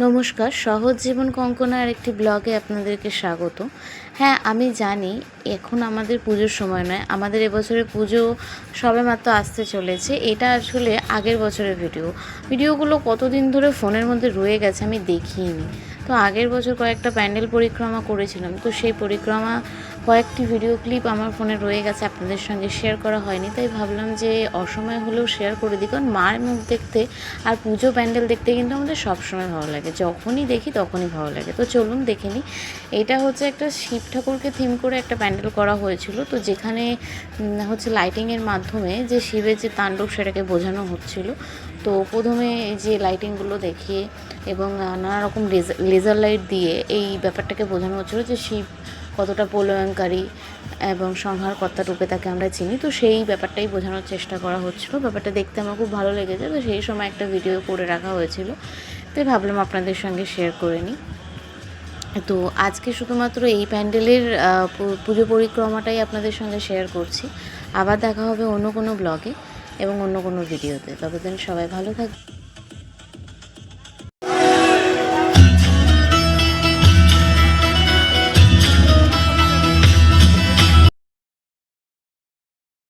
নমস্কার, সহজ জীবন কঙ্কনার একটি ব্লগে আপনাদেরকে স্বাগত। হ্যাঁ, আমি জানি এখন আমাদের পুজোর সময় নয়, আমাদের এবছরে পুজো সবেমাত্র আসতে চলেছে। এটা আসলে আগের বছরের ভিডিওগুলো কতদিন ধরে ফোনের মধ্যে রয়ে গেছে আমি দেখিনি। তো আগের বছর কয়েকটা প্যান্ডেল পরিক্রমা করেছিলাম, তো সেই পরিক্রমা কয়েকটি ভিডিও ক্লিপ আমার ফোনে রয়ে গেছে, আপনাদের সঙ্গে শেয়ার করা হয়নি। তাই ভাবলাম যে অসময় হলেও শেয়ার করে দিই, কারণ মায়ের মুখ দেখতে আর পুজো প্যান্ডেল দেখতে কিন্তু আমাদের সবসময় ভালো লাগে, যখনই দেখি তখনই ভালো লাগে। তো চলুন দেখে নিই। এটা হচ্ছে একটা শিব ঠাকুরকে থিম করে একটা প্যান্ডেল করা হয়েছিল, তো যেখানে হচ্ছে লাইটিংয়ের মাধ্যমে যে শিবের যে তাণ্ডব সেটাকে বোঝানো হচ্ছিল। তো প্রথমে যে লাইটিংগুলো দেখিয়ে এবং নানা রকম লেজার লাইট দিয়ে এই ব্যাপারটাকে বোঝানো হচ্ছিলো যে শিব কতটা প্রলয়ঙ্কারী এবং সংহারকর্তা রূপে তাকে আমরা চিনি। তো সেই ব্যাপারটাই বোঝানোর চেষ্টা করা হচ্ছিলো। ব্যাপারটা দেখতে আমার খুব ভালো লেগেছে, তো সেই সময় একটা ভিডিও করে রাখা হয়েছিল, তাই ভাবলাম আপনাদের সঙ্গে শেয়ার করে নিই। তো আজকে শুধুমাত্র এই প্যান্ডেলের পুজো পরিক্রমাটাই আপনাদের সঙ্গে শেয়ার করছি। আবার দেখা হবে অন্য কোনো ব্লগে এবং অন্য কোনো ভিডিওতে। ততদিন সবাই ভালো থাকবে।